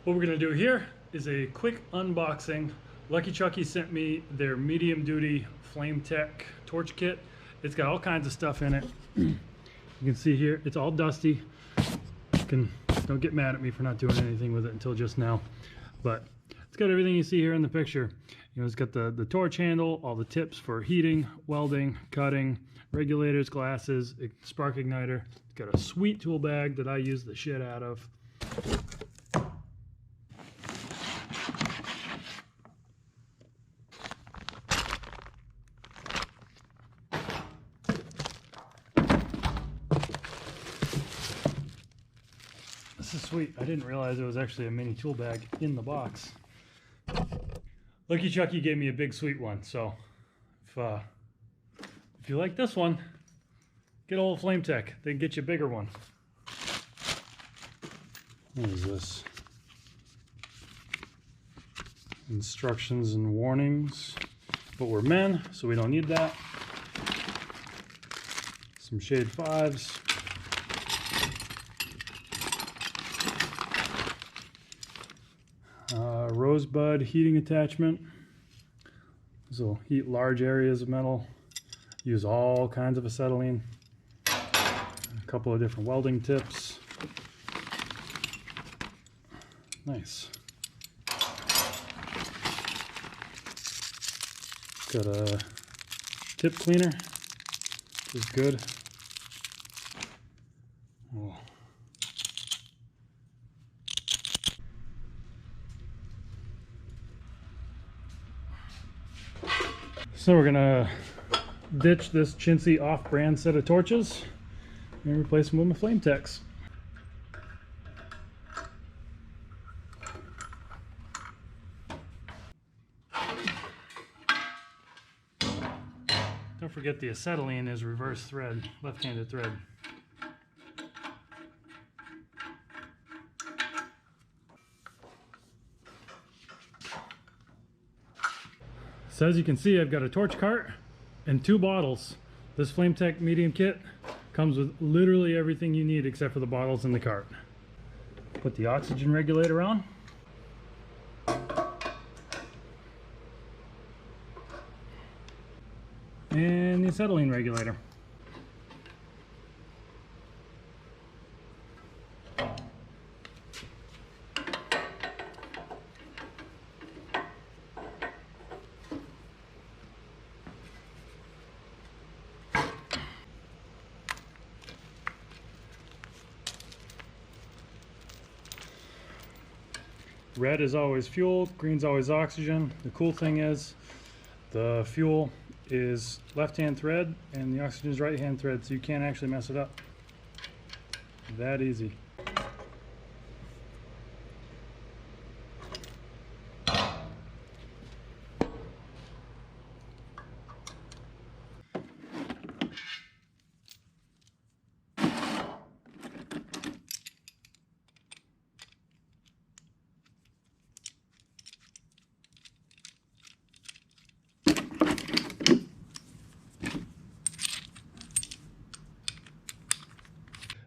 What we're going to do here is a quick unboxing. Lucky Chucky sent me their medium duty Flame Tech torch kit. It's got all kinds of stuff in it. You can see here, it's all dusty. Don't get mad at me for not doing anything with it until just now. But it's got everything you see here in the picture. You know, it's got the torch handle, all the tips for heating, welding, cutting, regulators, glasses, spark igniter. It's got a sweet tool bag that I use the shit out of. This is sweet. I didn't realize there was actually a mini tool bag in the box. Lucky Chucky gave me a big sweet one, so if you like this one, get old Flame Tech. They can get you a bigger one. What is this? Instructions and warnings. But we're men, so we don't need that. Some shade 5s. Rosebud heating attachment. This will heat large areas of metal. Use all kinds of acetylene. A couple of different welding tips. Nice. Got a tip cleaner, which is good. Oh. So we're gonna ditch this chintzy off-brand set of torches and replace them with my Flame Techs. Don't forget the acetylene is reverse thread, left-handed thread. So as you can see, I've got a torch cart and 2 bottles. This Flame Tech medium kit comes with literally everything you need except for the bottles in the cart. Put the oxygen regulator on. And the acetylene regulator. Red is always fuel, green's always oxygen. The cool thing is the fuel is left-hand thread and the oxygen is right-hand thread, so you can't actually mess it up. That easy.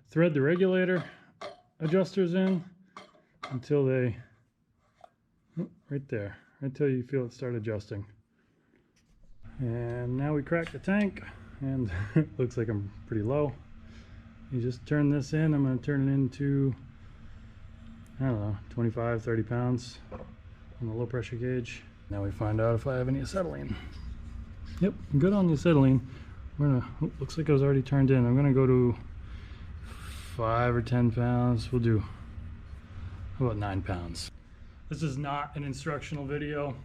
Thread the regulator adjusters in until they, right there, until you feel it start adjusting. And now we crack the tank, and it looks like I'm pretty low. You just turn this in. I'm going to turn it into, I don't know, 25, 30 pounds on the low pressure gauge. Now we find out if I have any acetylene. Yep, I'm good on the acetylene. We're gonna, looks like it was already turned in. I'm gonna go to 5 or 10 pounds. We'll do, how about 9 pounds? This is not an instructional video,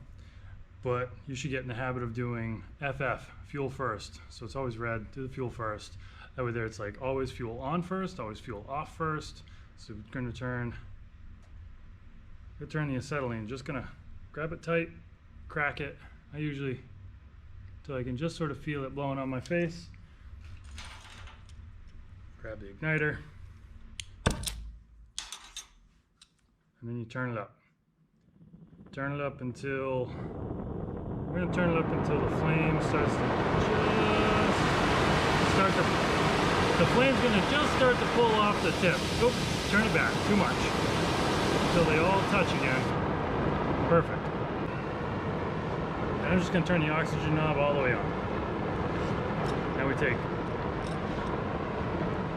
but you should get in the habit of doing FF, fuel first. So it's always red, do the fuel first. That way there it's like always fuel on first, always fuel off first. So we're gonna turn the acetylene. Just gonna grab it tight, crack it. I usually, till I can just sort of feel it blowing on my face. Grab the igniter. And then you turn it up. Turn it up until, we're going to turn it up until the flame starts to the flame's going to just start to pull off the tip. Oops, turn it back, too much. until they all touch again. Perfect. And I'm just going to turn the oxygen knob all the way on. Now we take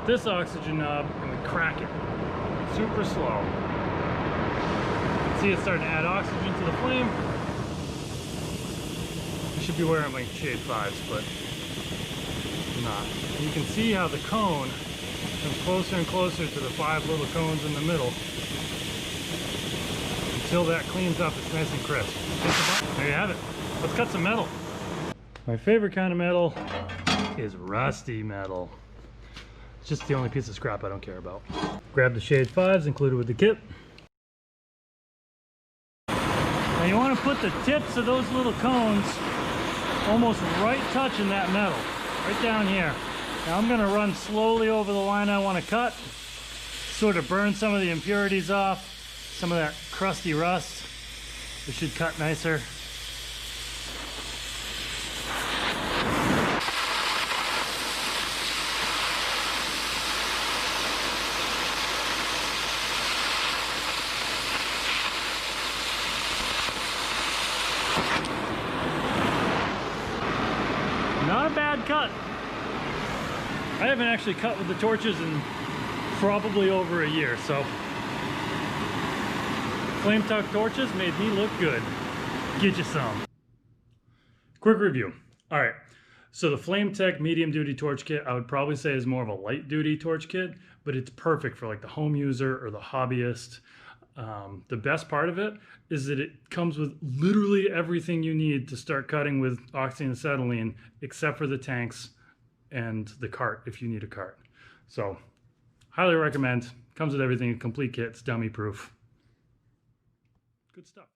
this oxygen knob and we crack it super slow. See, it's starting to add oxygen to the flame. I should be wearing my shade 5s, but I'm not. And you can see how the cone comes closer and closer to the 5 little cones in the middle until that cleans up. It's nice and crisp. There you have it. Let's cut some metal. My favorite kind of metal is rusty metal. It's just the only piece of scrap I don't care about. Grab the shade 5s included with the kit. Now you want to put the tips of those little cones almost right touching that metal, right down here. Now I'm going to run slowly over the line I want to cut, sort of burn some of the impurities off, some of that crusty rust. It should cut nicer. Not a bad cut. I haven't actually cut with the torches in probably over a year, so flame tuck torches made me look good. Get you some. Quick review. All right, so the Flame Tech medium duty torch kit I would probably say is more of a light duty torch kit, but it's perfect for like the home user or the hobbyist. The best part of it is that it comes with literally everything you need to start cutting with oxy and acetylene, except for the tanks and the cart if you need a cart. So highly recommend. Comes with everything, complete kit, it's dummy proof. Good stuff.